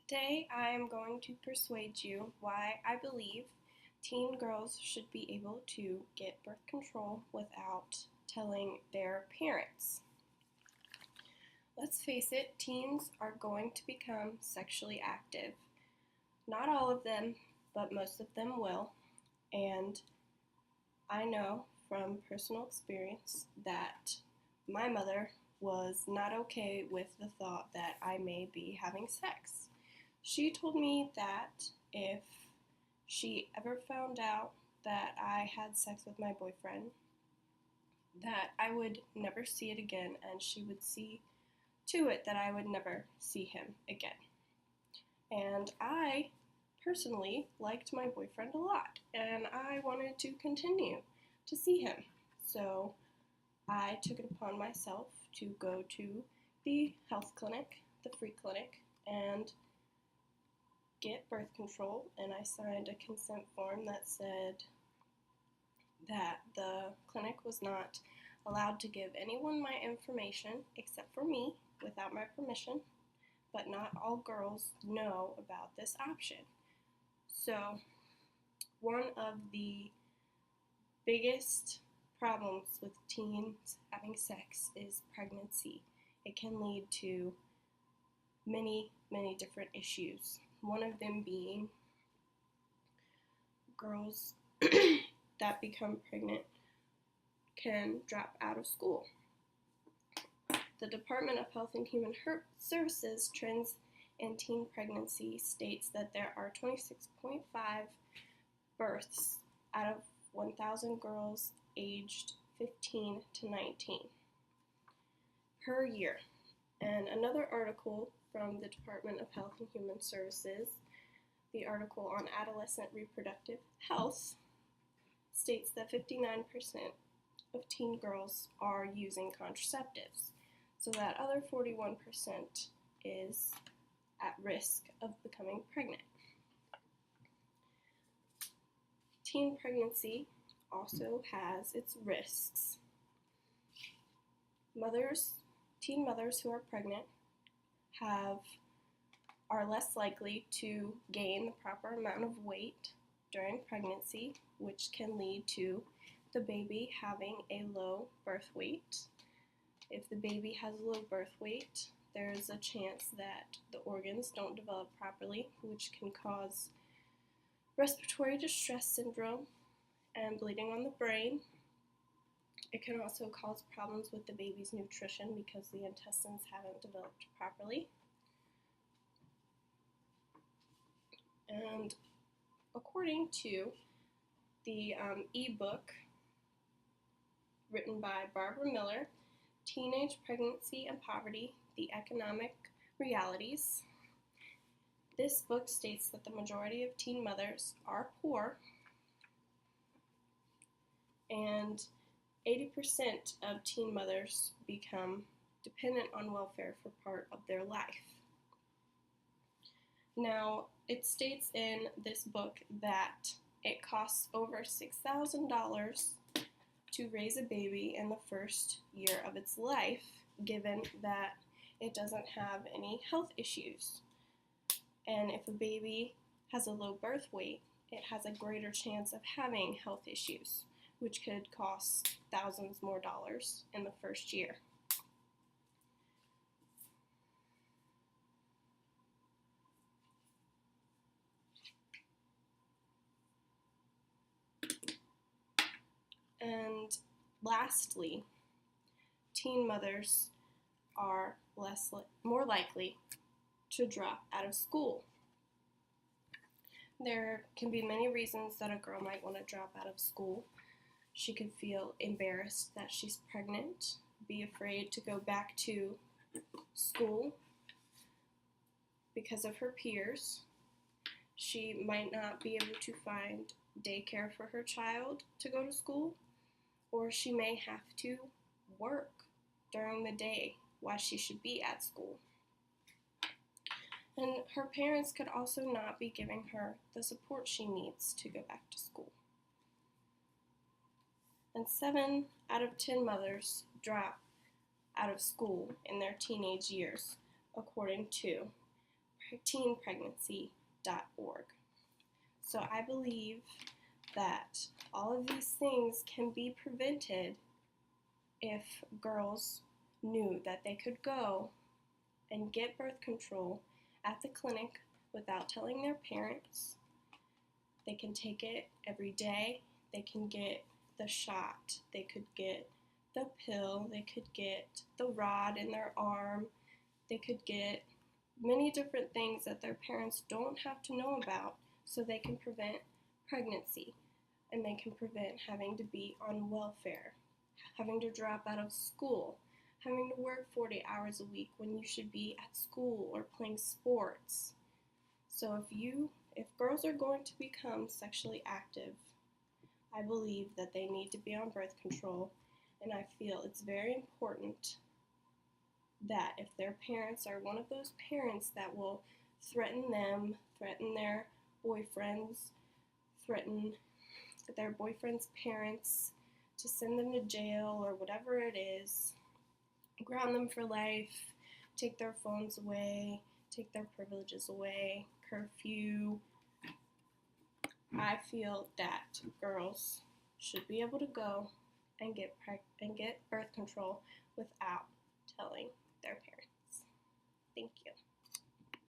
Today I am going to persuade you why I believe teen girls should be able to get birth control without telling their parents. Let's face it, teens are going to become sexually active. Not all of them, but most of them will. And I know from personal experience that my mother was not okay with the thought that I may be having sex. She told me that if she ever found out that I had sex with my boyfriend, that I would never see it again, and she would see to it that I would never see him again. And I personally liked my boyfriend a lot, and I wanted to continue to see him. So I took it upon myself to go to the health clinic, the free clinic, and get birth control, and I signed a consent form that said that the clinic was not allowed to give anyone my information except for me without my permission, but not all girls know about this option. So one of the biggest problems with teens having sex is pregnancy. It can lead to many different issues. One of them being girls that become pregnant can drop out of school. The Department of Health and Human Services Trends in Teen Pregnancy states that there are 26.5 births out of 1,000 girls aged 15 to 19 per year. And another article from the Department of Health and Human Services, the article on adolescent reproductive health, states that 59% of teen girls are using contraceptives, so that other 41% is at risk of becoming pregnant. Teen pregnancy also has its risks. Teen mothers who are pregnant are less likely to gain the proper amount of weight during pregnancy, which can lead to the baby having a low birth weight. If the baby has a low birth weight, there's a chance that the organs don't develop properly, which can cause respiratory distress syndrome and bleeding on the brain. It can also cause problems with the baby's nutrition because the intestines haven't developed properly. And according to the ebook written by Barbara Miller, Teenage Pregnancy and Poverty, The Economic Realities, this book states that the majority of teen mothers are poor, and 80% of teen mothers become dependent on welfare for part of their life. Now, it states in this book that it costs over $6,000 to raise a baby in the first year of its life, given that it doesn't have any health issues. And if a baby has a low birth weight, it has a greater chance of having health issues, which could cost thousands more dollars in the first year. And lastly, teen mothers are more likely to drop out of school. There can be many reasons that a girl might want to drop out of school. She could feel embarrassed that she's pregnant, be afraid to go back to school because of her peers. She might not be able to find daycare for her child to go to school, or she may have to work during the day while she should be at school. And her parents could also not be giving her the support she needs to go back to school. And 7 out of 10 mothers drop out of school in their teenage years, according to teenpregnancy.org. So I believe that all of these things can be prevented if girls knew that they could go and get birth control at the clinic without telling their parents. They can take it every day. They can get the shot. They could get the pill. They could get the rod in their arm. They could get many different things that their parents don't have to know about, so they can prevent pregnancy, and they can prevent having to be on welfare, having to drop out of school, having to work 40 hours a week when you should be at school or playing sports. So if girls are going to become sexually active, I believe that they need to be on birth control, and I feel it's very important that if their parents are one of those parents that will threaten them, threaten their boyfriends, threaten their boyfriend's parents to send them to jail or whatever it is, ground them for life, take their phones away, take their privileges away, curfew, I feel that girls should be able to go and get birth control without telling their parents. Thank you.